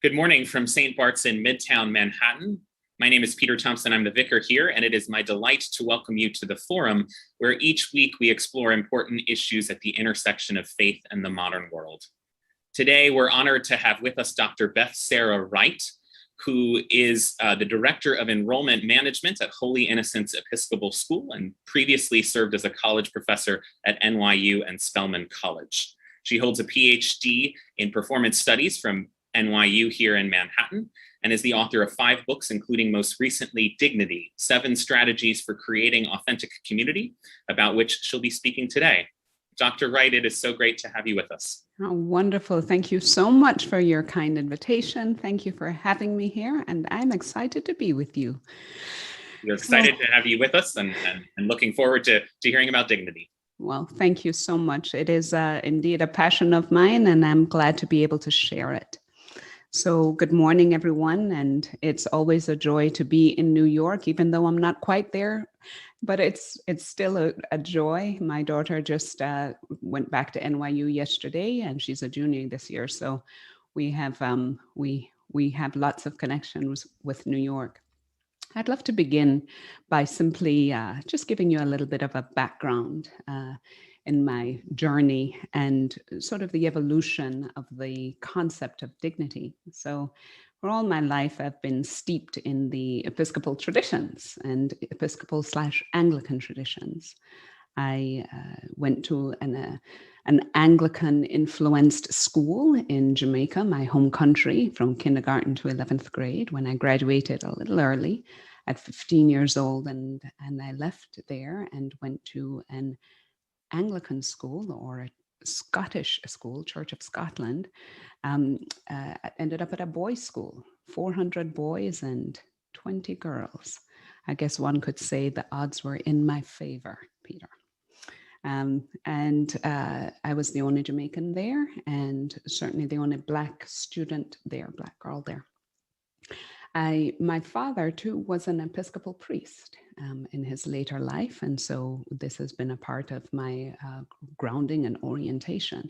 Good morning from St. Bart's in Midtown Manhattan. My name is Peter Thompson. I'm the vicar here, and it is my delight to welcome you to the forum, where each week we explore important issues at the intersection of faith and the modern world. Today, we're honored to have with us Dr. Beth Sarah Wright, who is the Director of Enrollment Management at Holy Innocents Episcopal School and previously served as a college professor at NYU and Spelman College. She holds a PhD in Performance Studies from NYU here in Manhattan, and is the author of 5 books, including most recently Dignity, 7 Strategies for Creating Authentic Community, about which she'll be speaking today. Dr. Wright, it is so great to have you with us. Oh, wonderful. Thank you so much for your kind invitation. Thank you for having me here, and I'm excited to be with you. We're excited to have you with us and looking forward to hearing about Dignity. Well, thank you so much. It is indeed a passion of mine, and I'm glad to be able to share it. So good morning, everyone. And it's always a joy to be in New York, even though I'm not quite there, but it's still a joy. My daughter just went back to NYU yesterday, and she's a junior this year. So we have lots of connections with New York. I'd love to begin by simply just giving you a little bit of a background in my journey and sort of the evolution of the concept of dignity. So for all my life, I've been steeped in the Episcopal traditions and Episcopal/Anglican traditions. I went to an Anglican-influenced school in Jamaica, my home country, from kindergarten to 11th grade, when I graduated a little early at 15 years old. And I left there and went to an Anglican school, or a Scottish school, Church of Scotland. Ended up at a boys' school, 400 boys and 20 girls. I guess one could say the odds were in my favor, Peter. I was the only Jamaican there, and certainly the only Black student there, Black girl there. My father, too, was an Episcopal priest in his later life, and so this has been a part of my grounding and orientation.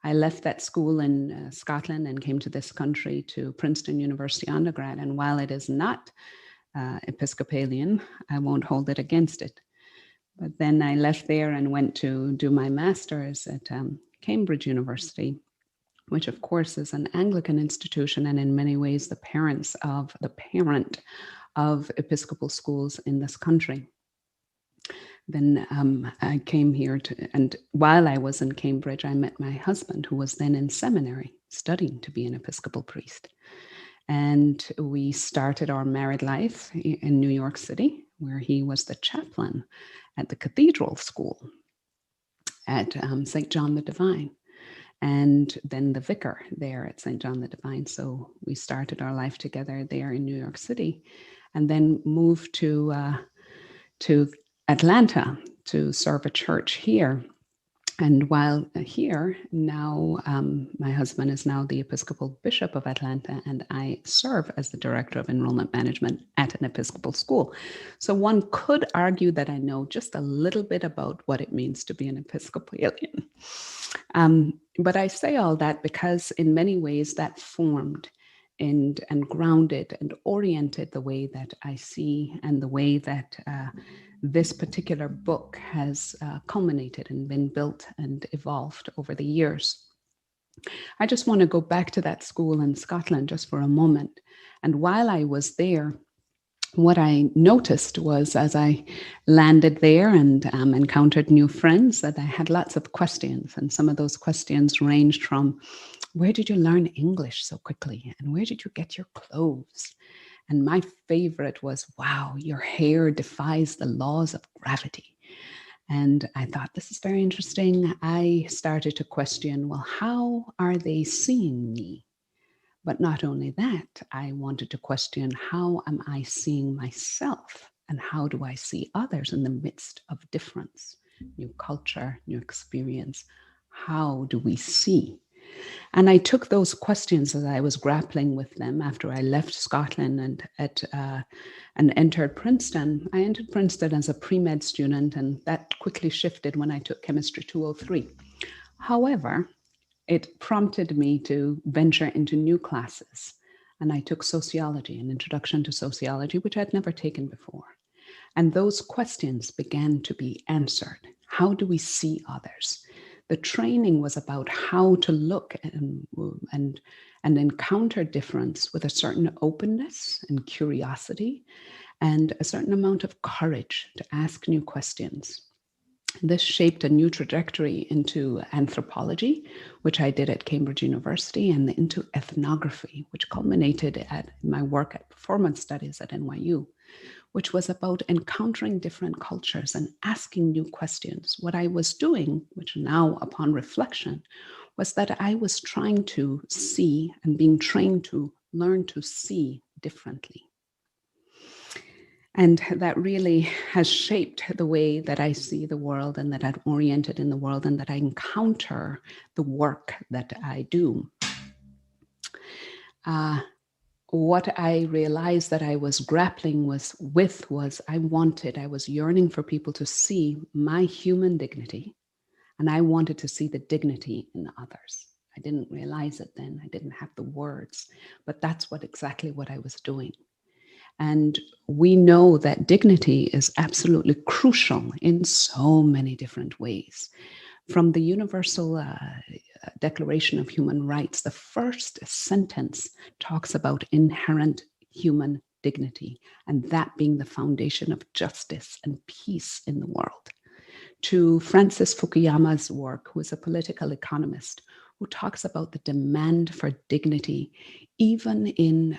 I left that school in Scotland and came to this country to Princeton University undergrad, and while it is not Episcopalian, I won't hold it against it. But then I left there and went to do my master's at Cambridge University, which of course is an Anglican institution and in many ways the parent of Episcopal schools in this country. Then I came here and while I was in Cambridge, I met my husband, who was then in seminary studying to be an Episcopal priest. And we started our married life in New York City, where he was the chaplain at the Cathedral School at St. John the Divine, and then the vicar there at St. John the Divine. So we started our life together there in New York City, and then moved to Atlanta to serve a church here. And while here, now my husband is now the Episcopal Bishop of Atlanta, and I serve as the Director of Enrollment Management at an Episcopal school. So one could argue that I know just a little bit about what it means to be an Episcopalian. But I say all that because in many ways that formed and grounded and oriented the way that I see and the way that this particular book has culminated and been built and evolved over the years. I just want to go back to that school in Scotland just for a moment. And while I was there, what I noticed was, as I landed there and encountered new friends, that I had lots of questions. And some of those questions ranged from, where did you learn English so quickly? And where did you get your clothes? And my favorite was, wow, your hair defies the laws of gravity. And I thought, this is very interesting. I started to question, well, how are they seeing me? But not only that, I wanted to question, how am I seeing myself? And how do I see others in the midst of difference, new culture, new experience? How do we see? And I took those questions as I was grappling with them after I left Scotland and entered Princeton. I entered Princeton as a pre-med student, and that quickly shifted when I took Chemistry 203. However, it prompted me to venture into new classes. And I took sociology, an introduction to sociology, which I'd never taken before. And those questions began to be answered. How do we see others? The training was about how to look and encounter difference with a certain openness and curiosity and a certain amount of courage to ask new questions. This shaped a new trajectory into anthropology, which I did at Cambridge University, and into ethnography, which culminated at my work at performance studies at NYU, which was about encountering different cultures and asking new questions. What I was doing, which now upon reflection, was that I was trying to see and being trained to learn to see differently. And that really has shaped the way that I see the world and that I'm oriented in the world and that I encounter the work that I do. What I realized that I was grappling with was I was yearning for people to see my human dignity, and I wanted to see the dignity in others. I didn't realize it then. I didn't have the words, but that's exactly what I was doing. And we know that dignity is absolutely crucial in so many different ways. From the Universal Declaration of Human Rights, the first sentence talks about inherent human dignity, and that being the foundation of justice and peace in the world. To Francis Fukuyama's work, who is a political economist, who talks about the demand for dignity, even in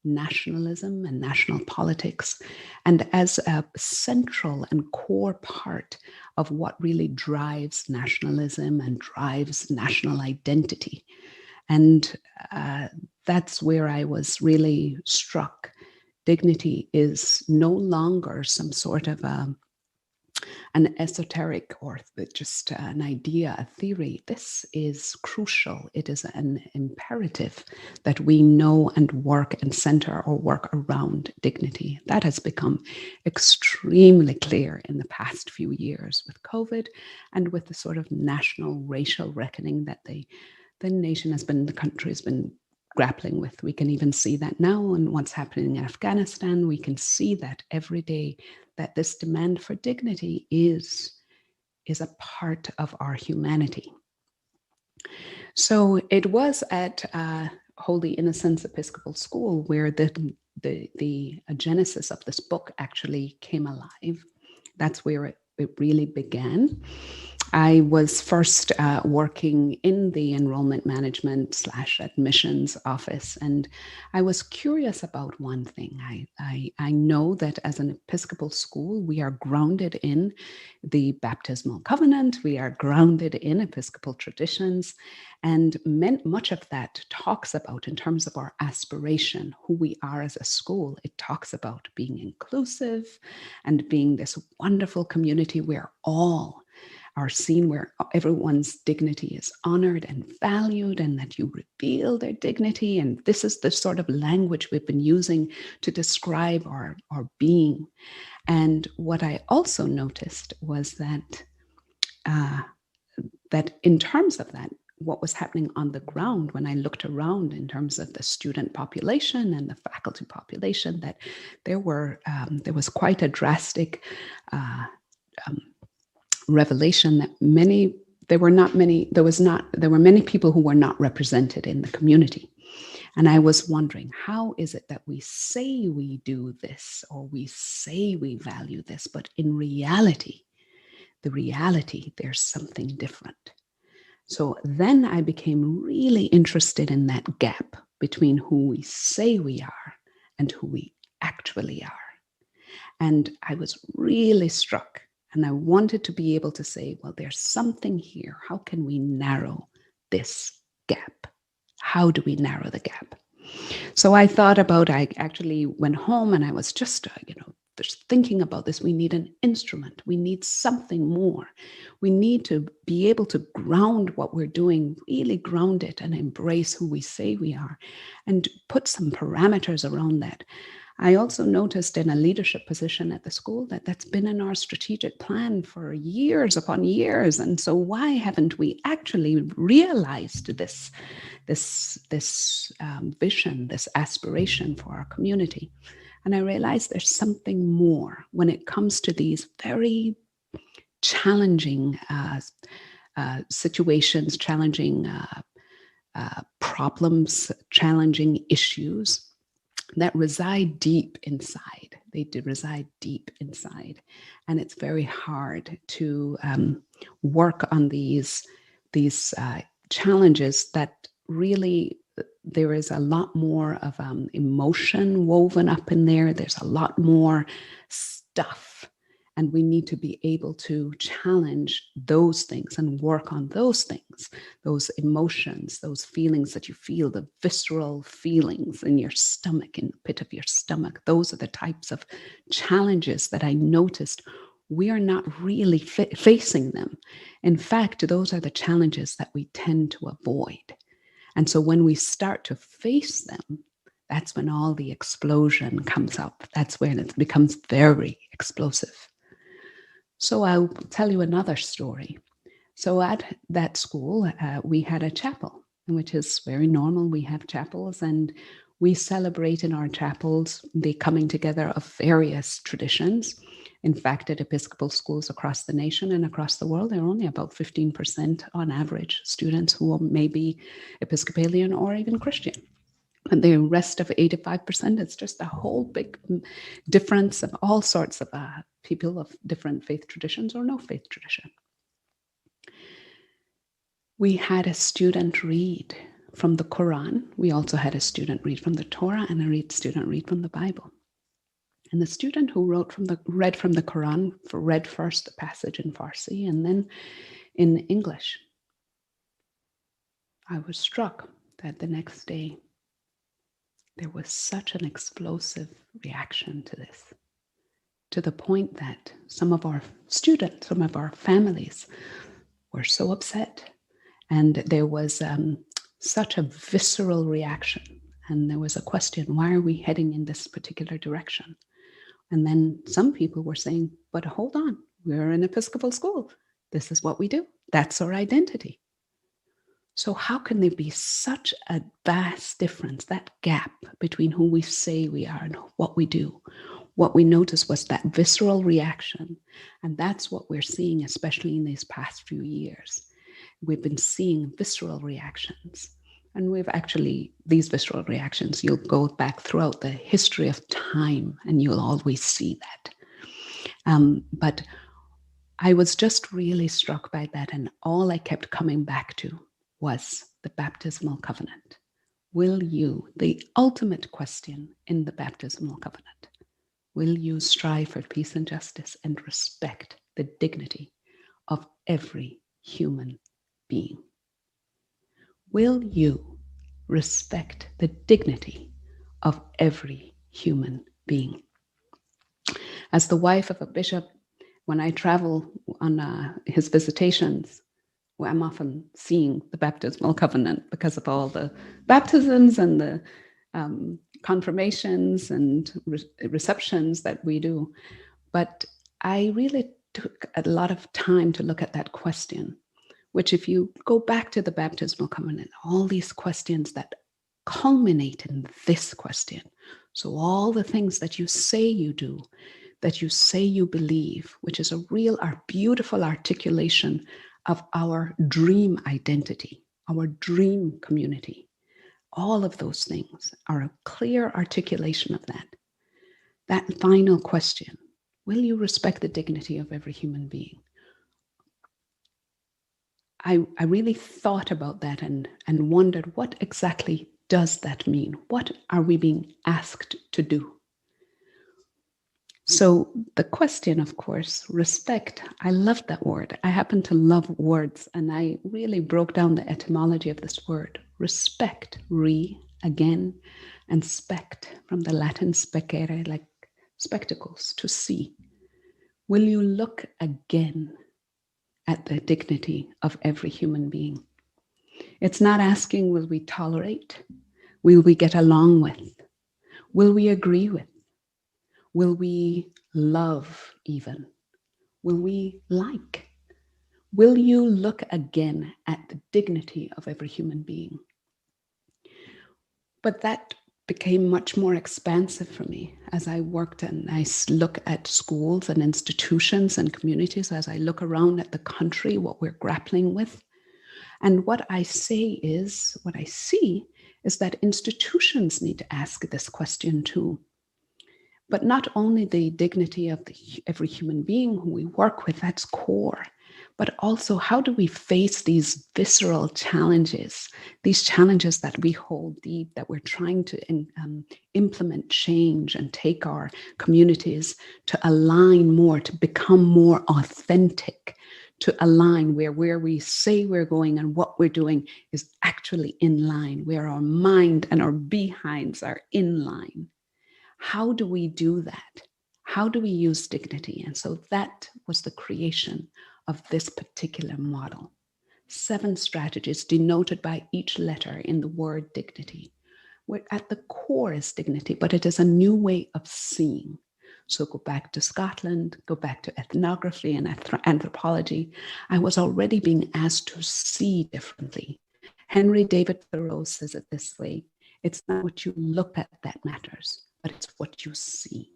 nationalism and national politics, and as a central and core part of what really drives nationalism and drives national identity. And that's where I was really struck. Dignity is no longer some sort of an esoteric or just an idea, a theory. This is crucial. It is an imperative that we know and work and center or work around dignity. That has become extremely clear in the past few years with COVID and with the sort of national racial reckoning that the country has been grappling with. We can even see that now in what's happening in Afghanistan. We can see that every day, that this demand for dignity is a part of our humanity. So it was at Holy Innocents Episcopal School where the genesis of this book actually came alive. That's where it really began. I was first working in the enrollment management / admissions office, and I was curious about one thing. I know that as an Episcopal school, we are grounded in the Baptismal Covenant, we are grounded in Episcopal traditions, and much of that talks about, in terms of our aspiration, who we are as a school, it talks about being inclusive and being this wonderful community where all are seen, where everyone's dignity is honored and valued, and that you reveal their dignity. And this is the sort of language we've been using to describe our being. And what I also noticed was that in terms of that, what was happening on the ground when I looked around in terms of the student population and the faculty population, that there was quite a drastic revelation that there were many people who were not represented in the community. And I was wondering, how is it that we say we do this or we say we value this, but in reality, there's something different. So then I became really interested in that gap between who we say we are and who we actually are. And I was really struck. And I wanted to be able to say, well, there's something here. How can we narrow this gap? How do we narrow the gap? So I actually went home and I was just, thinking about this. We need an instrument. We need something more. We need to be able to ground what we're doing, really ground it and embrace who we say we are and put some parameters around that. I also noticed in a leadership position at the school that that's been in our strategic plan for years upon years. And so why haven't we actually realized this vision, this aspiration for our community? And I realized there's something more when it comes to these very challenging situations, challenging problems, challenging issues that reside deep inside. They do reside deep inside. And it's very hard to work on these challenges that really, there is a lot more of emotion woven up in there. There's a lot more stuff. And we need to be able to challenge those things and work on those things, those emotions, those feelings that you feel, the visceral feelings in your stomach, in the pit of your stomach. Those are the types of challenges that I noticed we are not really facing them. In fact, those are the challenges that we tend to avoid. And so when we start to face them, that's when all the explosion comes up. That's when it becomes very explosive. So I'll tell you another story. So at that school, we had a chapel, which is very normal. We have chapels and we celebrate in our chapels the coming together of various traditions. In fact, at Episcopal schools across the nation and across the world, there are only about 15% on average students who may be Episcopalian or even Christian. And the rest of 85%, it's just a whole big difference of all sorts of people of different faith traditions or no faith tradition. We had a student read from the Quran. We also had a student read from the Torah and a student read from the Bible. And the student who read from the Quran read first the passage in Farsi and then in English. I was struck that the next day there was such an explosive reaction to this, to the point that some of our students, some of our families were so upset. And there was such a visceral reaction. And there was a question, why are we heading in this particular direction? And then some people were saying, but hold on, we're an Episcopal school. This is what we do. That's our identity. So how can there be such a vast difference, that gap between who we say we are and what we do? What we noticed was that visceral reaction. And that's what we're seeing, especially in these past few years. We've been seeing visceral reactions. And these visceral reactions, you'll go back throughout the history of time and you'll always see that. But I was just really struck by that. And all I kept coming back to was the Baptismal Covenant. Will you, the ultimate question in the Baptismal Covenant, will you strive for peace and justice and respect the dignity of every human being? Will you respect the dignity of every human being? As the wife of a bishop, when I travel on his visitations, I'm often seeing the Baptismal Covenant because of all the baptisms and the confirmations and receptions that we do. But I really took a lot of time to look at that question, which if you go back to the Baptismal Covenant, all these questions that culminate in this question. So all the things that you say you do, that you say you believe, which is our beautiful articulation of our dream identity, our dream community. All of those things are a clear articulation of that. That final question, will you respect the dignity of every human being? I really thought about that and wondered, what exactly does that mean? What are we being asked to do? So the question, of course, respect, I love that word. I happen to love words, and I really broke down the etymology of this word. Respect, again, and spect, from the Latin specere, like spectacles, to see. Will you look again at the dignity of every human being? It's not asking, will we tolerate? Will we get along with? Will we agree with? Will we love even? Will we like? Will you look again at the dignity of every human being? But that became much more expansive for me as I worked and I look at schools and institutions and communities, as I look around at the country, what we're grappling with. And what I see is that institutions need to ask this question too. But not only the dignity of every human being who we work with, that's core, but also how do we face these visceral challenges, these challenges that we hold deep, that we're trying to implement change and take our communities to align more, to become more authentic, to align where we say we're going and what we're doing is actually in line, where our mind and our behinds are in line. How do we do that? How do we use dignity? And so that was the creation of this particular model. 7 strategies denoted by each letter in the word dignity. Where at the core is dignity, but it is a new way of seeing. So go back to Scotland, go back to ethnography and anthropology. I was already being asked to see differently. Henry David Thoreau says it this way: it's not what you look at that matters, but it's what you see.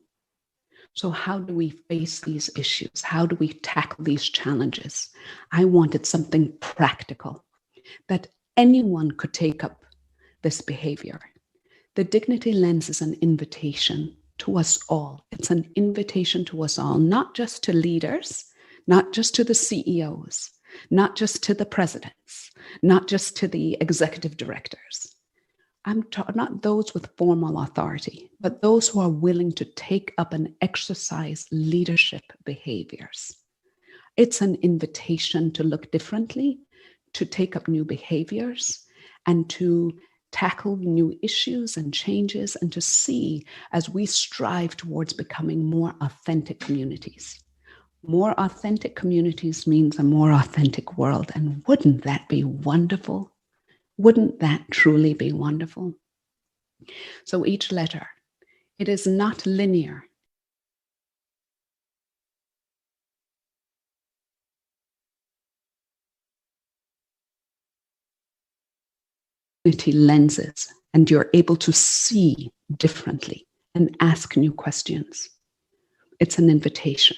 So how do we face these issues? How do we tackle these challenges? I wanted something practical, that anyone could take up this behavior. The dignity lens is an invitation to us all. It's an invitation to us all, not just to leaders, not just to the CEOs, not just to the presidents, not just to the executive directors. I'm not those with formal authority, but those who are willing to take up and exercise leadership behaviors. It's an invitation to look differently, to take up new behaviors, and to tackle new issues and changes, and to see as we strive towards becoming more authentic communities. More authentic communities means a more authentic world. And wouldn't that be wonderful? Wouldn't that truly be wonderful? So each letter, it is not linear. Lenses, and you're able to see differently and ask new questions. It's an invitation.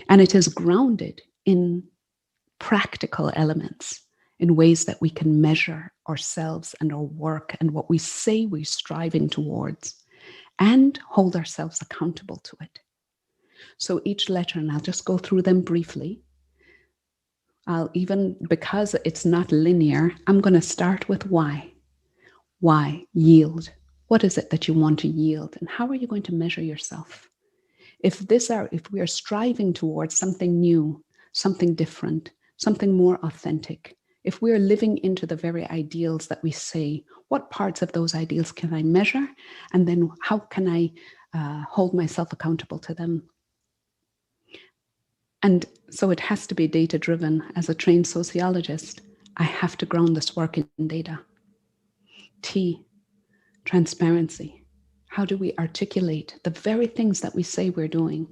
And it is grounded in practical elements, in ways that we can measure ourselves and our work and what we say we're striving towards, and hold ourselves accountable to it. So each letter, and I'll just go through them briefly. Because it's not linear, I'm going to start with why. Why? Yield. What is it that you want to yield? And how are you going to measure yourself? If we are striving towards something new, something different, something more authentic, if we're living into the very ideals that we say, what parts of those ideals can I measure? And then how can I hold myself accountable to them? And so it has to be data-driven. As a trained sociologist, I have to ground this work in data. T, transparency. How do we articulate the very things that we say we're doing?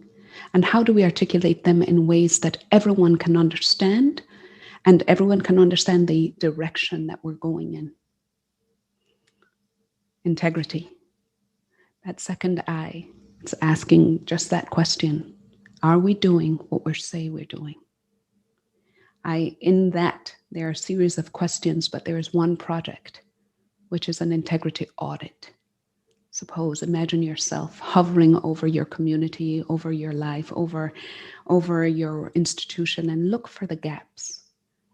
And how do we articulate them in ways that everyone can understand, and everyone can understand the direction that we're going in? Integrity. That second I, it's asking just that question. Are we doing what we say we're doing? In that, there are a series of questions, but there is one project, which is an integrity audit. Imagine yourself hovering over your community, over your life, over your institution, and look for the gaps.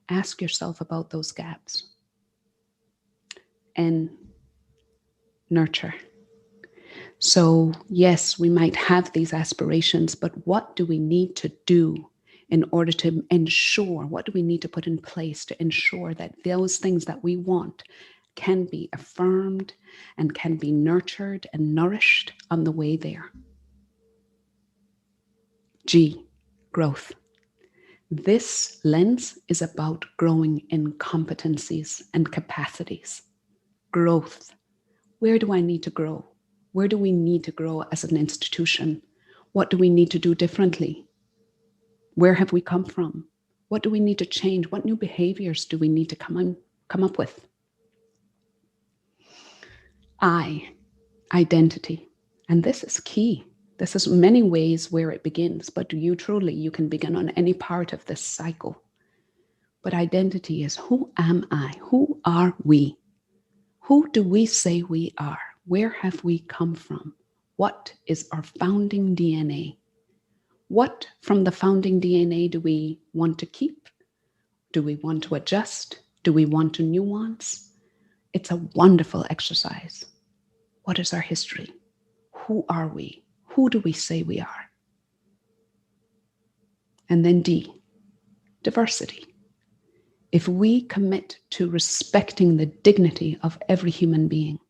Ask yourself about those gaps. And nurture. So yes, we might have these aspirations, but what do we need to do in order to ensure, what do we need to put in place to ensure that those things that we want can be affirmed and can be nurtured and nourished on the way there? G, growth. This lens is about growing in competencies and capacities. Growth. Where do I need to grow? Where do we need to grow as an institution? What do we need to do differently? Where have we come from? What do we need to change? What new behaviors do we need to come up with? Identity. And this is key. This is many ways where it begins, but you can begin on any part of this cycle. But identity is, who am I? Who are we? Who do we say we are? Where have we come from? What is our founding DNA? What from the founding DNA do we want to keep? Do we want to adjust? Do we want to nuance? It's a wonderful exercise. What is our history? Who are we? Who do we say we are? And then D, diversity. If we commit to respecting the dignity of every human being,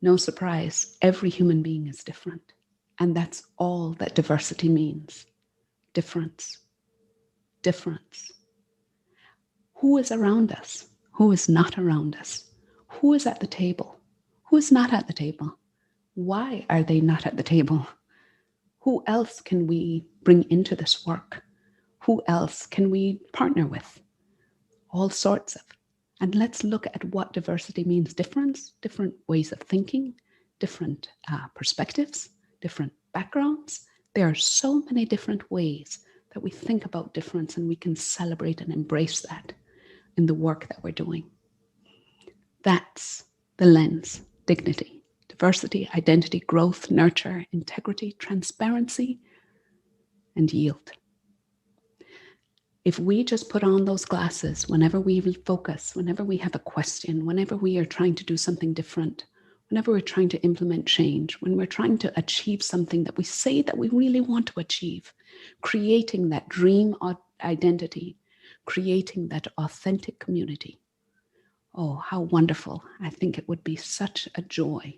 no surprise, every human being is different. And that's all that diversity means. Difference. Difference. Who is around us? Who is not around us? Who is at the table? Who is not at the table? Why are they not at the table? Who else can we bring into this work? Who else can we partner with? All sorts of. And let's look at what diversity means. Difference, different ways of thinking, different perspectives, different backgrounds. There are so many different ways that we think about difference, and we can celebrate and embrace that in the work that we're doing. That's the lens, dignity, diversity, identity, growth, nurture, integrity, transparency, and yield. If we just put on those glasses whenever we refocus, whenever we have a question, whenever we are trying to do something different, whenever we're trying to implement change, when we're trying to achieve something that we say that we really want to achieve, creating that dream identity, creating that authentic community. Oh, how wonderful. I think it would be such a joy,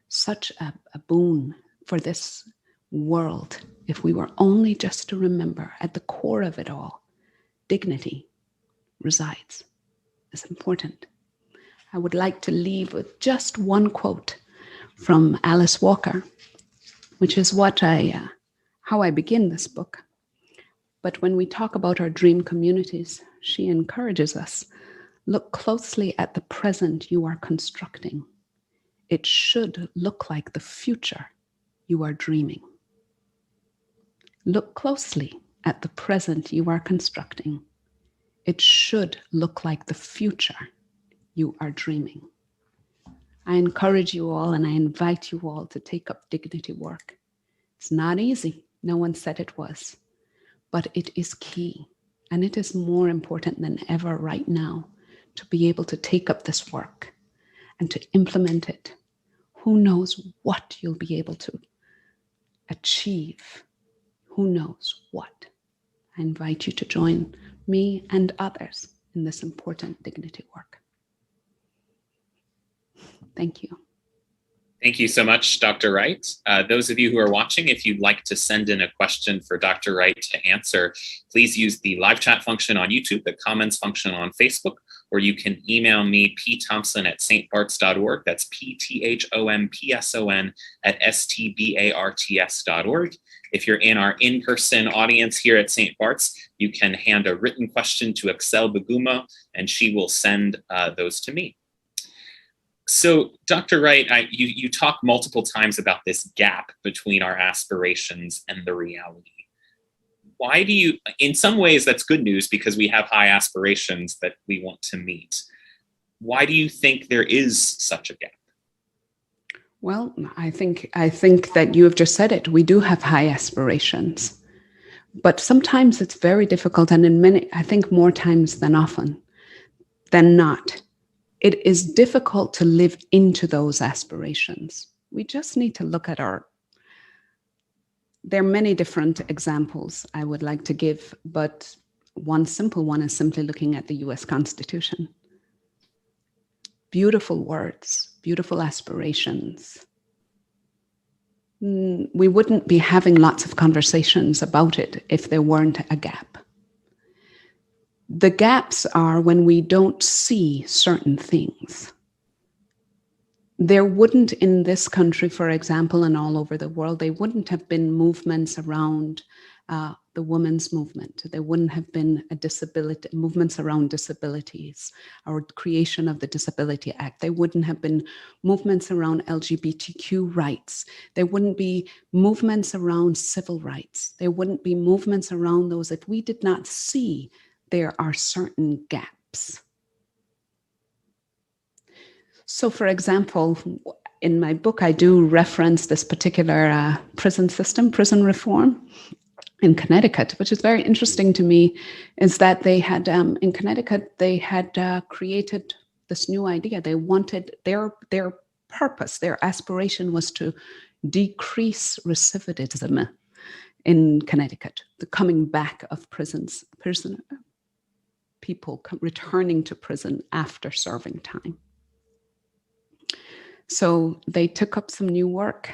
such a boon for this world if we were only just to remember at the core of it all, dignity resides. It's important. I would like to leave with just one quote from Alice Walker, which is how I begin this book. But when we talk about our dream communities, she encourages us, look closely at the present you are constructing. It should look like the future you are dreaming. Look closely at the present you are constructing. It should look like the future you are dreaming. I encourage you all and I invite you all to take up dignity work. It's not easy. No one said it was. But it is key. And it is more important than ever right now to be able to take up this work and to implement it. Who knows what you'll be able to achieve? Who knows what? I invite you to join me and others in this important dignity work. Thank you. Thank you so much, Dr. Wright. Those of you who are watching, if you'd like to send in a question for Dr. Wright to answer, please use the live chat function on YouTube, the comments function on Facebook, or you can email me, pthompson@stbarts.org. That's pthompson@stbarts.org. If you're in our in-person audience here at St. Bart's, you can hand a written question to Excel Baguma, and she will send those to me. So, Dr. Wright, you talk multiple times about this gap between our aspirations and the reality. Why do you, in some ways that's good news because we have high aspirations that we want to meet. Why do you think there is such a gap? Well, I think that you have just said it. We do have high aspirations, but sometimes it's very difficult, and I think more times than often than not, it is difficult to live into those aspirations. We just need to look at there are many different examples I would like to give, but one simple one is simply looking at the US Constitution. Beautiful words, beautiful aspirations. We wouldn't be having lots of conversations about it if there weren't a gap. The gaps are when we don't see certain things. there wouldn't, in this country, for example, and all over the world, there wouldn't have been movements around the women's movement. There wouldn't have been movements around disabilities or creation of the Disability Act. There wouldn't have been movements around LGBTQ rights. There wouldn't be movements around civil rights. There wouldn't be movements around those if we did not see there are certain gaps. So, for example, in my book, I do reference this particular prison system, prison reform in Connecticut, which is very interesting to me, is that they had, in Connecticut, they had created this new idea. They wanted, their purpose, their aspiration was to decrease recidivism in Connecticut, the coming back of people returning to prison after serving time. So they took up some new work,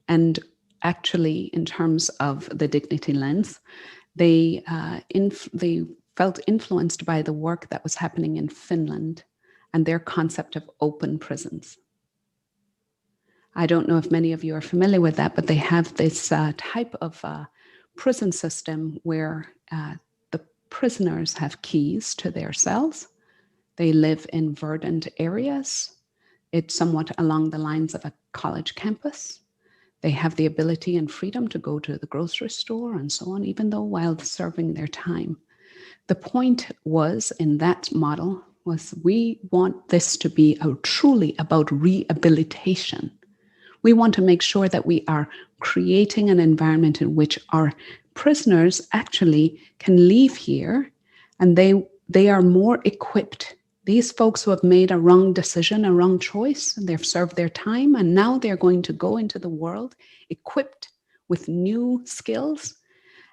and actually, in terms of the dignity lens, they felt influenced by the work that was happening in Finland and their concept of open prisons. I don't know if many of you are familiar with that, but they have this type of prison system where the prisoners have keys to their cells. They live in verdant areas. It's somewhat along the lines of a college campus. They have the ability and freedom to go to the grocery store and so on, even though while serving their time. The point was, in that model, was we want this to be truly about rehabilitation. We want to make sure that we are creating an environment in which our prisoners actually can leave here and they are more equipped. These folks who have made a wrong decision, a wrong choice, and they've served their time, and now they're going to go into the world equipped with new skills,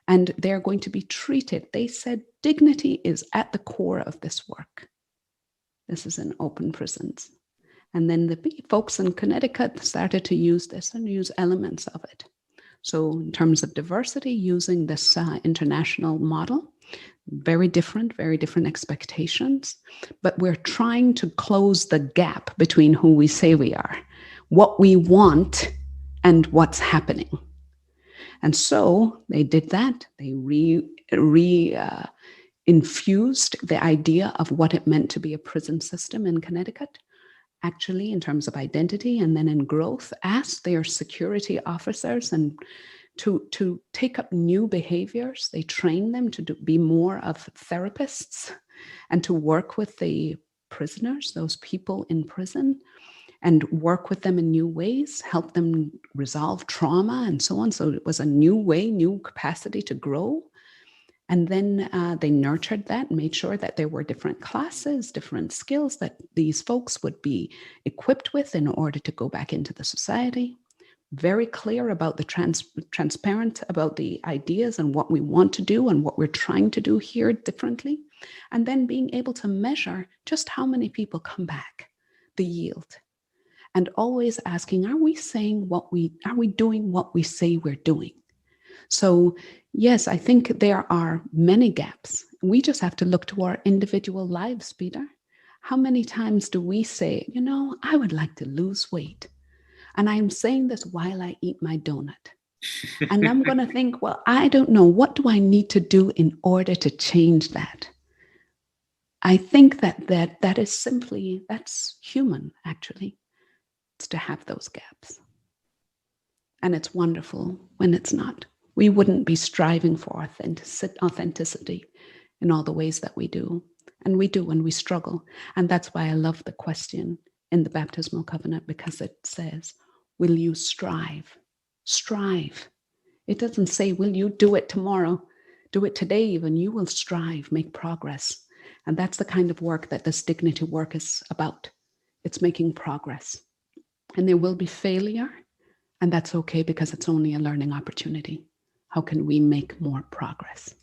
and they're going to be treated. They said dignity is at the core of this work. This is in open prisons. And then the folks in Connecticut started to use this and use elements of it. So in terms of diversity, using this international model, very different expectations, but we're trying to close the gap between who we say we are, what we want, and what's happening. And so they did that. They infused the idea of what it meant to be a prison system in Connecticut, actually in terms of identity, and then in growth, asked their security officers and to take up new behaviors. They train them to be more of therapists and to work with the prisoners, those people in prison, and work with them in new ways, help them resolve trauma and so on. So it was a new way, new capacity to grow. And then they nurtured that and made sure that there were different classes, different skills that these folks would be equipped with in order to go back into the society. Very clear about the transparent about the ideas and what we want to do and what we're trying to do here differently. And then being able to measure just how many people come back, the yield. And always asking, are we doing what we say we're doing? So yes, I think there are many gaps. We just have to look to our individual lives, Peter. How many times do we say, I would like to lose weight? And I'm saying this while I eat my donut. And I'm going to think, well, I don't know. What do I need to do in order to change that? I think that is simply, that's human, actually. It's to have those gaps. And it's wonderful when it's not. We wouldn't be striving for authenticity in all the ways that we do. And we do, and we struggle. And that's why I love the question in the Baptismal Covenant, because it says, will you strive? Strive. It doesn't say, will you do it tomorrow? Do it today even. You will strive, make progress. And that's the kind of work that this dignity work is about. It's making progress. And there will be failure, and that's okay because it's only a learning opportunity. How can we make more progress?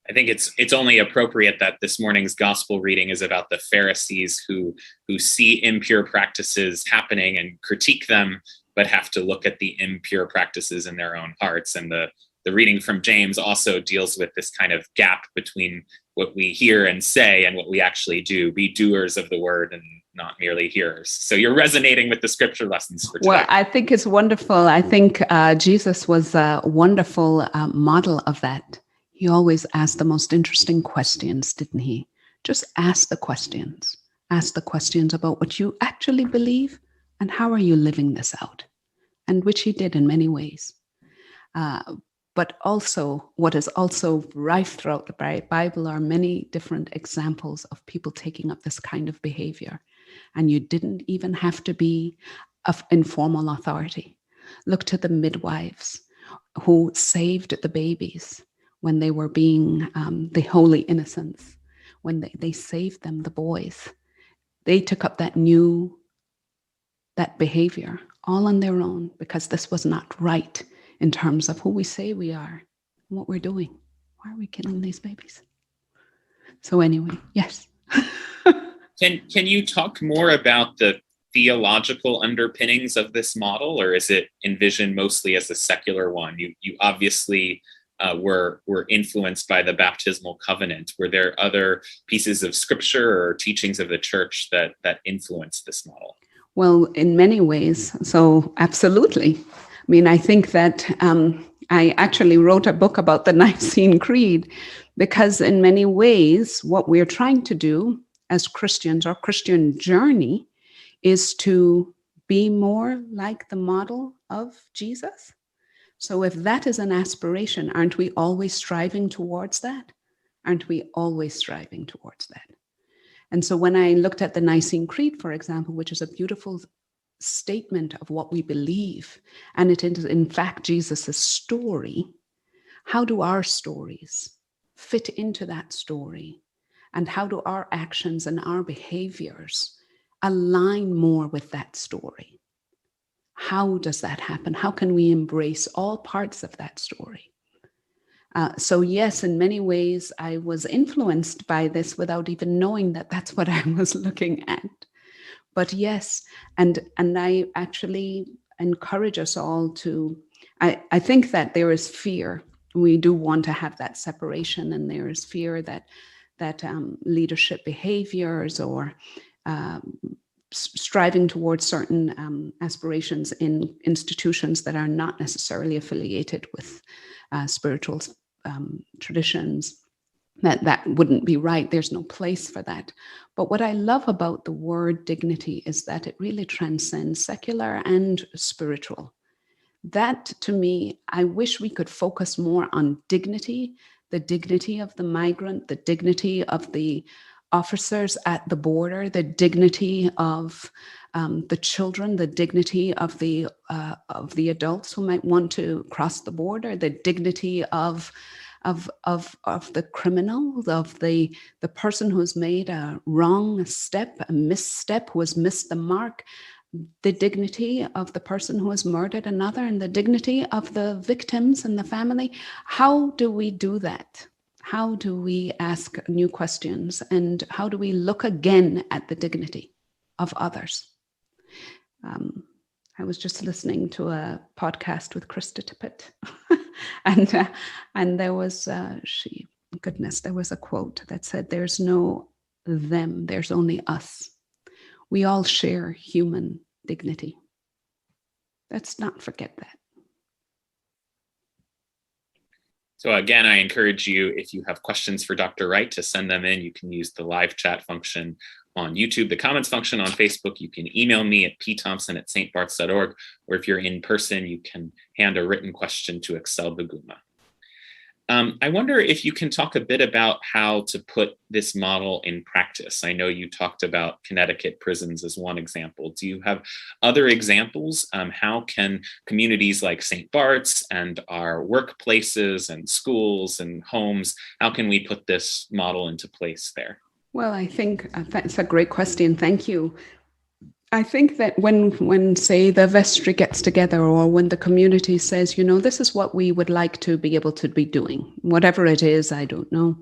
I think it's only appropriate that this morning's gospel reading is about the Pharisees who see impure practices happening and critique them, but have to look at the impure practices in their own hearts. And the reading from James also deals with this kind of gap between what we hear and say and what we actually do. Be doers of the word and not merely hearers. So you're resonating with the scripture lessons for today. Well, I think it's wonderful. I think Jesus was a wonderful model of that. He always asked the most interesting questions, didn't he? Just ask the questions. Ask the questions about what you actually believe and how are you living this out, and which he did in many ways. But also, what is also rife throughout the Bible are many different examples of people taking up this kind of behavior. And you didn't even have to be of informal authority. Look to the midwives who saved the babies when they were being the holy innocents, when they saved them, the boys. They took up that behavior all on their own because this was not right in terms of who we say we are and what we're doing. Why are we killing these babies? So anyway, yes. Can you talk more about the theological underpinnings of this model, or is it envisioned mostly as a secular one? You obviously were influenced by the Baptismal Covenant. Were there other pieces of scripture or teachings of the church that influenced this model? Well, in many ways. So absolutely. I mean, I think that I actually wrote a book about the Nicene Creed because in many ways, what we're trying to do as Christians, our Christian journey, is to be more like the model of Jesus. So if that is an aspiration, aren't we always striving towards that? Aren't we always striving towards that? And so when I looked at the Nicene Creed, for example, which is a beautiful statement of what we believe, and it is in fact Jesus's story, how do our stories fit into that story? And how do our actions and our behaviors align more with that story? How does that happen? How can we embrace all parts of that story? So yes, in many ways, I was influenced by this without even knowing that that's what I was looking at. But yes, and I actually encourage us all to, I think that there is fear. We do want to have that separation, and there is fear that leadership behaviors or striving towards certain aspirations in institutions that are not necessarily affiliated with spiritual traditions, that wouldn't be right. There's no place for that. But what I love about the word dignity is that it really transcends secular and spiritual. That, to me, I wish we could focus more on dignity, the dignity of the migrant, the dignity of the officers at the border, the dignity of the children, the dignity of the adults who might want to cross the border, the dignity of the criminal, of the person who's made a wrong step, a misstep, who has missed the mark, the dignity of the person who has murdered another, and the dignity of the victims and the family. How do we do that? How do we ask new questions? And how do we look again at the dignity of others? I was just listening to a podcast with Krista Tippett, and there was there was a quote that said, "There's no them, there's only us. We all share human dignity." Let's not forget that. So again, I encourage you, if you have questions for Dr. Wright, to send them in. You can use the live chat function on YouTube, the comments function on Facebook. You can email me at pthompson@stbarts.org, or if you're in person, you can hand a written question to Excel Baguma. I wonder if you can talk a bit about how to put this model in practice. I know you talked about Connecticut prisons as one example. Do you have other examples? How can communities like St. Bart's and our workplaces and schools and homes, how can we put this model into place there? Well, I think that's a great question. Thank you. I think that when say the vestry gets together, or when the community says, this is what we would like to be able to be doing, whatever it is, I don't know.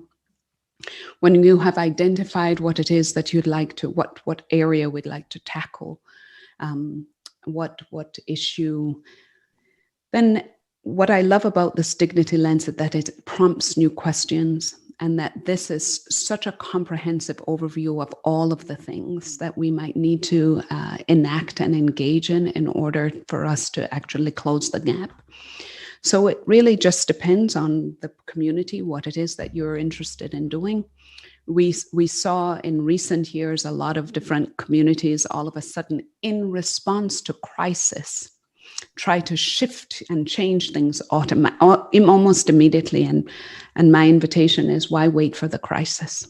When you have identified what it is that you'd like to, what area we'd like to tackle, what issue, then what I love about this dignity lens is that it prompts new questions. and that this is such a comprehensive overview of all of the things that we might need to enact and engage in order for us to actually close the gap. So it really just depends on the community, what it is that you're interested in doing. We saw in recent years a lot of different communities all of a sudden, in response to crisis, try to shift and change things almost immediately. And my invitation is, why wait for the crisis?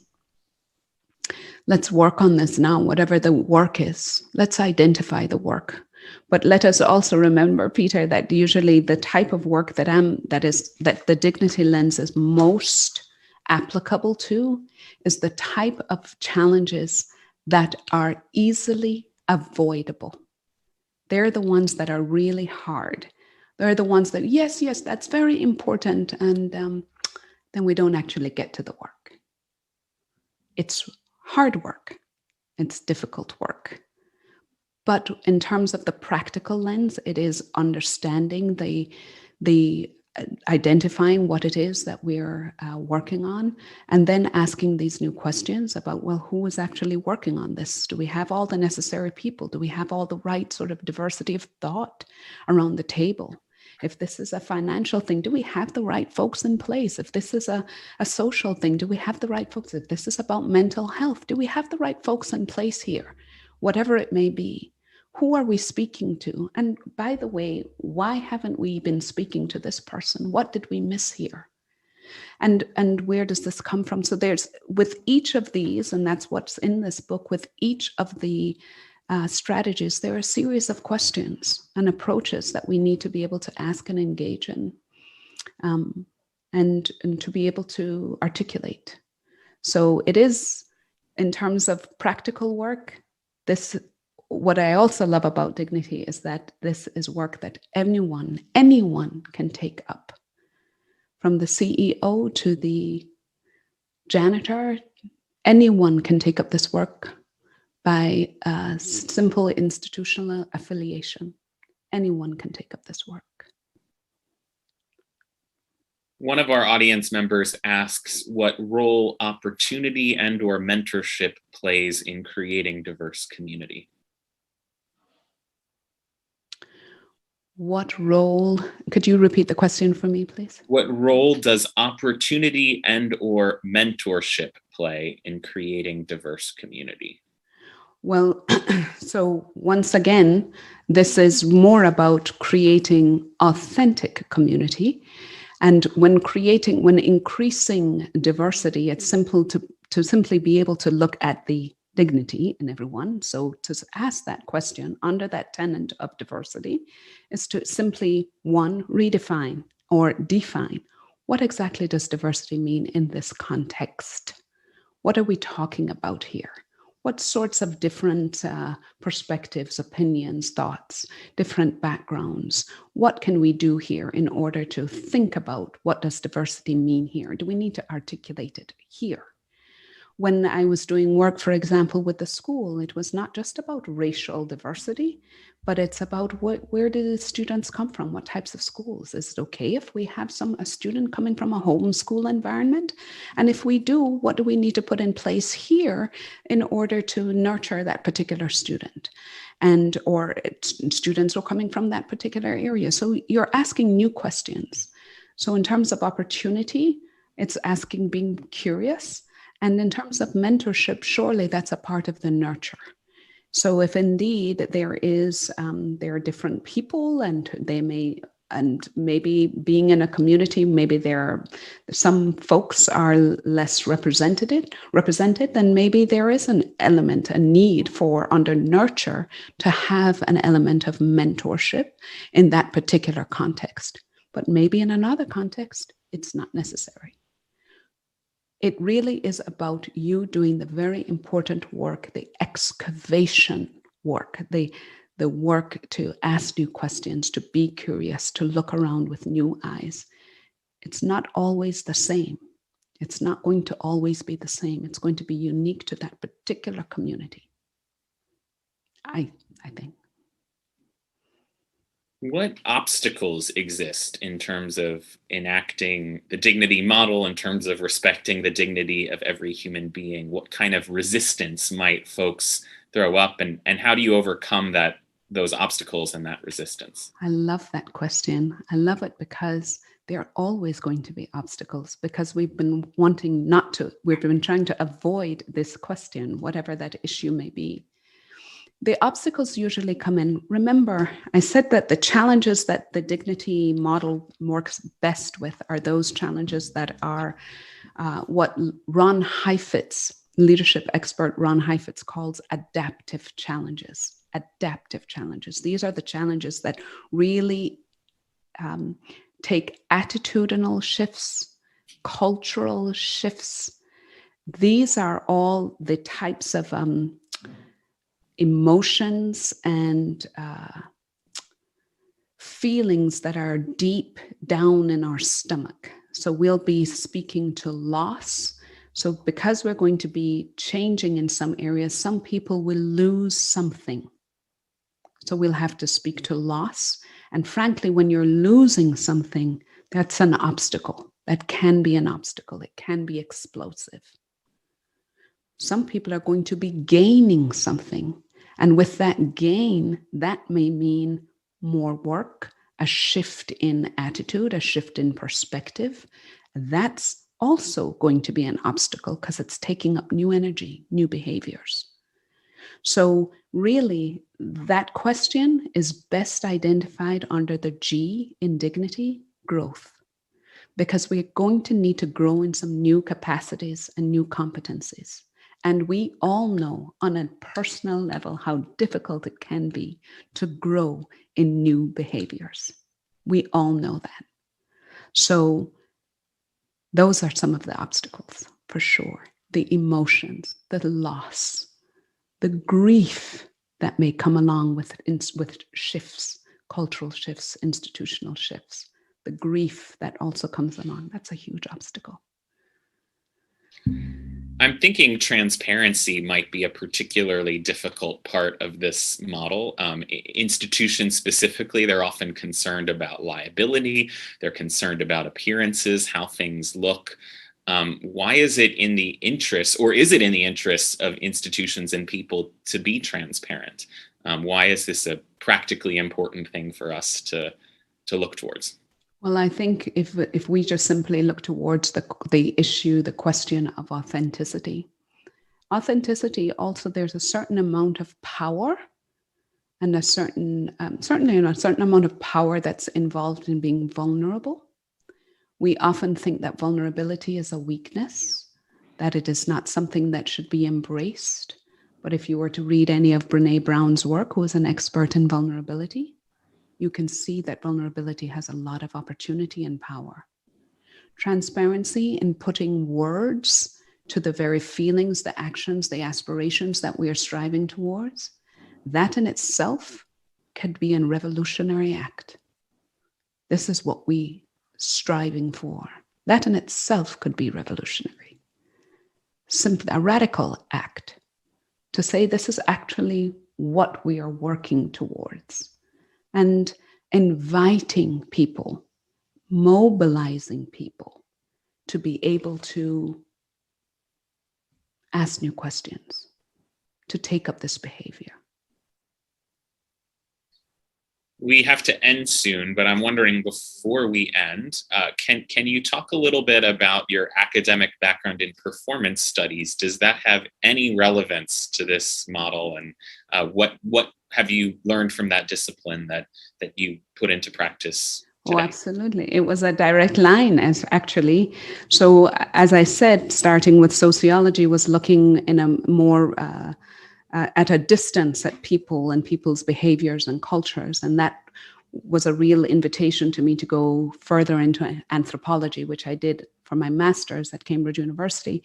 Let's work on this now, whatever the work is. Let's identify the work. But let us also remember, Peter, that usually the type of work that the dignity lens is most applicable to is the type of challenges that are easily avoidable. They're the ones that are really hard. They're the ones that, yes, that's very important. And then we don't actually get to the work. It's hard work. It's difficult work. But in terms of the practical lens, it is understanding the identifying what it is that we're working on, and then asking these new questions about, well, who is actually working on this? Do we have all the necessary people? Do we have all the right sort of diversity of thought around the table? If this is a financial thing, do we have the right folks in place? If this is a social thing, do we have the right folks? If this is about mental health, do we have the right folks in place here? Whatever it may be. Who are we speaking to? And by the way, why haven't we been speaking to this person? What did we miss here? And where does this come from? So there's, with each of these, and that's what's in this book, with each of the strategies, there are a series of questions and approaches that we need to be able to ask and engage in, and to be able to articulate. So it is, in terms of practical work, what I also love about dignity is that this is work that anyone can take up. From the CEO to the janitor, anyone can take up this work by a simple institutional affiliation. Anyone can take up this work. One of our audience members asks what role opportunity and/or mentorship plays in creating diverse community. What role, could you repeat the question for me, please? What role does opportunity and/or mentorship play in creating diverse community? Well, so once again, this is more about creating authentic community. And when increasing diversity, it's simple to simply be able to look at the dignity in everyone. So to ask that question under that tenet of diversity is to simply, one, redefine or define what exactly does diversity mean in this context? What are we talking about here? What sorts of different perspectives, opinions, thoughts, different backgrounds? What can we do here in order to think about what does diversity mean here? Do we need to articulate it here? When I was doing work, for example, with the school, it was not just about racial diversity, but it's about where do the students come from? What types of schools? Is it okay if we have a student coming from a homeschool environment? And if we do, what do we need to put in place here in order to nurture that particular student? Or students who are coming from that particular area. So you're asking new questions. So in terms of opportunity, it's asking, being curious. And in terms of mentorship, surely that's a part of the nurture. So if indeed there are different people, and maybe being in a community, maybe some folks are less represented, then maybe there is an element, a need for, under nurture, to have an element of mentorship in that particular context. But maybe in another context, it's not necessary. It really is about you doing the very important work, the excavation work, the work to ask new questions, to be curious, to look around with new eyes. It's not always the same. It's not going to always be the same. It's going to be unique to that particular community, I think. What obstacles exist in terms of enacting the dignity model, in terms of respecting the dignity of every human being? What kind of resistance might folks throw up, and how do you overcome those obstacles and that resistance? I love that question. I love it because there are always going to be obstacles because we've been we've been trying to avoid this question, whatever that issue may be. The obstacles usually come in. Remember, I said that the challenges that the dignity model works best with are those challenges that are what Ron Heifetz, leadership expert Ron Heifetz, calls adaptive challenges. Adaptive challenges. These are the challenges that really take attitudinal shifts, cultural shifts. These are all the types of emotions and feelings that are deep down in our stomach. So we'll be speaking to loss. So because we're going to be changing in some areas, some people will lose something. So we'll have to speak to loss. And frankly, when you're losing something, that's an obstacle. That can be an obstacle. It can be explosive. Some people are going to be gaining something. And with that gain, that may mean more work, a shift in attitude, a shift in perspective. That's also going to be an obstacle because it's taking up new energy, new behaviors. So really, that question is best identified under the G in dignity, growth, because we're going to need to grow in some new capacities and new competencies. And we all know on a personal level how difficult it can be to grow in new behaviors. We all know that. So those are some of the obstacles for sure. The emotions, the loss, the grief that may come along with shifts, cultural shifts, institutional shifts, the grief that also comes along. That's a huge obstacle. I'm thinking transparency might be a particularly difficult part of this model. Institutions specifically, they're often concerned about liability. They're concerned about appearances, how things look. Why is it in the interest, or is it in the interest of institutions and people to be transparent? Why is this a practically important thing for us to look towards? Well, I think if we just simply look towards the issue, the question of authenticity also, there's a certain amount of power and certainly a certain amount of power that's involved in being vulnerable. We often think that vulnerability is a weakness, that it is not something that should be embraced. But if you were to read any of Brené Brown's work, who is an expert in vulnerability, you can see that vulnerability has a lot of opportunity and power. Transparency in putting words to the very feelings, the actions, the aspirations that we are striving towards, that in itself could be a revolutionary act. This is what we striving for. That in itself could be revolutionary. Simply a radical act to say this is actually what we are working towards. And inviting people, mobilizing people to be able to ask new questions, to take up this behavior. We have to end soon, but I'm wondering, before we end, can you talk a little bit about your academic background in performance studies? Does that have any relevance to this model? And what have you learned from that discipline that you put into practice today? Oh, absolutely. It was a direct line, So as I said, starting with sociology was looking in a more at a distance at people and people's behaviors and cultures. And that was a real invitation to me to go further into anthropology, which I did for my master's at Cambridge University.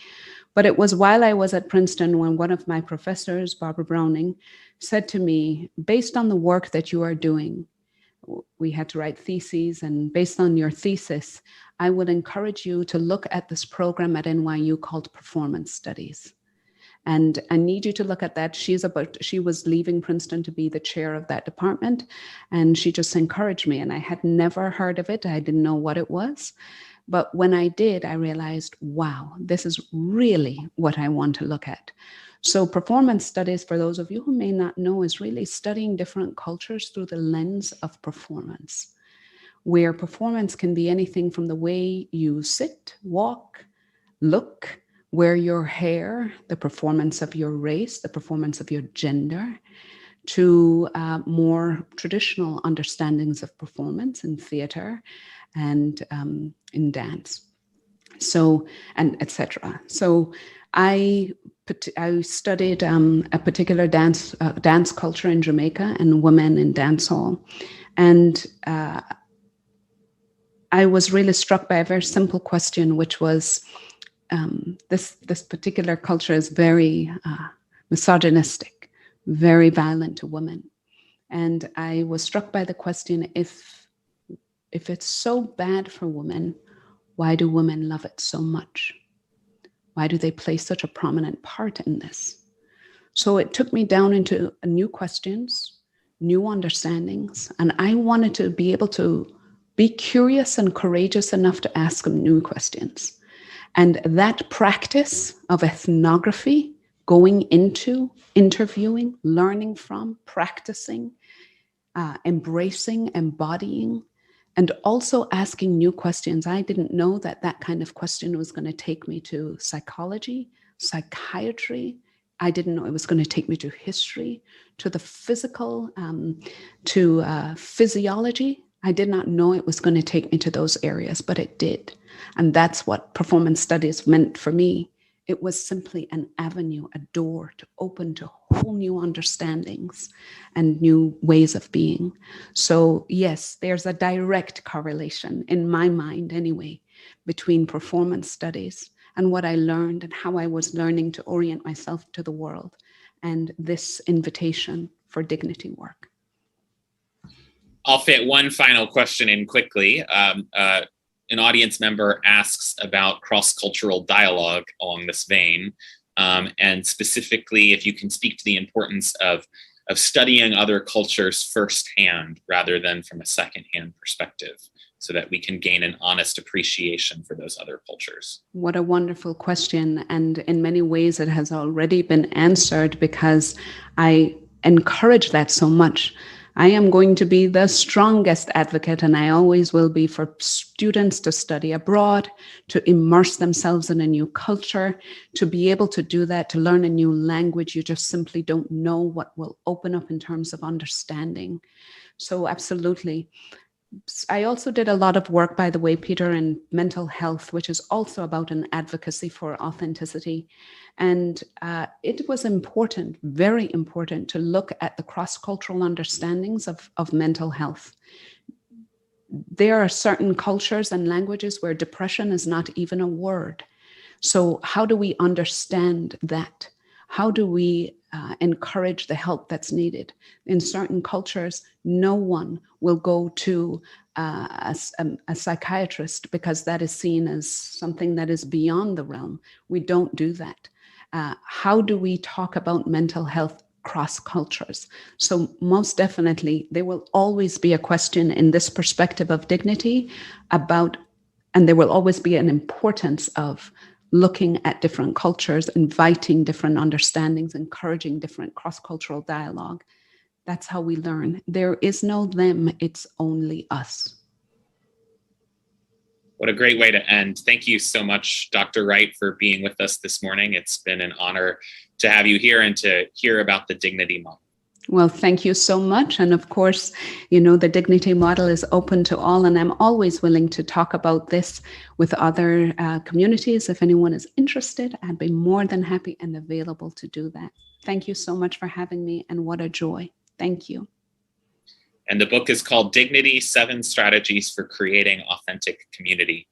But it was while I was at Princeton when one of my professors, Barbara Browning, said to me, based on the work that you are doing, we had to write theses, and based on your thesis, I would encourage you to look at this program at NYU called Performance Studies. And I need you to look at that. She was leaving Princeton to be the chair of that department. And she just encouraged me. And I had never heard of it. I didn't know what it was. But when I did, I realized, wow, this is really what I want to look at. So performance studies, for those of you who may not know, is really studying different cultures through the lens of performance, where performance can be anything from the way you sit, walk, look, wear your hair, the performance of your race, the performance of your gender, to more traditional understandings of performance in theater and in dance, so, and etc. So I studied a particular dance culture in Jamaica and women in dancehall, and I was really struck by a very simple question, which was, this particular culture is very misogynistic, very violent to women. And I was struck by the question, if it's so bad for women, why do women love it so much? Why do they play such a prominent part in this? So it took me down into new questions, new understandings, and I wanted to be able to be curious and courageous enough to ask them new questions. And that practice of ethnography, going into interviewing, learning from, practicing, embracing, embodying, and also asking new questions. I didn't know that kind of question was going to take me to psychology, psychiatry. I didn't know it was going to take me to history, to the physical, to physiology. I did not know it was going to take me to those areas, but it did. And that's what performance studies meant for me. It was simply an avenue, a door to open to whole new understandings and new ways of being. So yes, there's a direct correlation, in my mind anyway, between performance studies and what I learned and how I was learning to orient myself to the world and this invitation for dignity work. I'll fit one final question in quickly. An audience member asks about cross-cultural dialogue along this vein, and specifically if you can speak to the importance of studying other cultures firsthand rather than from a secondhand perspective, so that we can gain an honest appreciation for those other cultures. What a wonderful question. And in many ways it has already been answered, because I encourage that so much. I am going to be the strongest advocate, and I always will be, for students to study abroad, to immerse themselves in a new culture, to be able to do that, to learn a new language. You just simply don't know what will open up in terms of understanding. So absolutely. I also did a lot of work, by the way, Peter, in mental health, which is also about an advocacy for authenticity. And it was important, very important, to look at the cross-cultural understandings of mental health. There are certain cultures and languages where depression is not even a word. So how do we understand that? How do we encourage the help that's needed? In certain cultures, no one will go to a psychiatrist because that is seen as something that is beyond the realm. We don't do that. How do we talk about mental health cross cultures? So most definitely, there will always be a question in this perspective of dignity about, and there will always be an importance of looking at different cultures, inviting different understandings, encouraging different cross-cultural dialogue. That's how we learn. There is no them, it's only us. What a great way to end. Thank you so much, Dr. Wright, for being with us this morning. It's been an honor to have you here and to hear about the Dignity Model. Well, thank you so much. And of course, you know, the Dignity Model is open to all, and I'm always willing to talk about this with other communities. If anyone is interested, I'd be more than happy and available to do that. Thank you so much for having me, and what a joy. Thank you. And the book is called Dignity: 7 Strategies for Creating Authentic Community.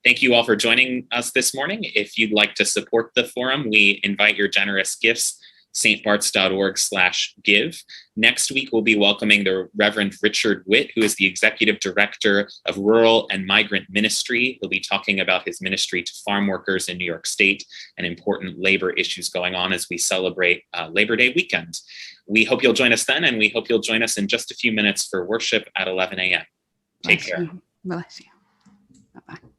Thank you all for joining us this morning. If you'd like to support the forum, we invite your generous gifts stbarts.org/give. Next week, we'll be welcoming the Reverend Richard Witt, who is the Executive Director of Rural and Migrant Ministry. He'll be talking about his ministry to farm workers in New York State and important labor issues going on as we celebrate Labor Day weekend. We hope you'll join us then, and we hope you'll join us in just a few minutes for worship at 11 a.m. Take care. Bless you. Bye-bye.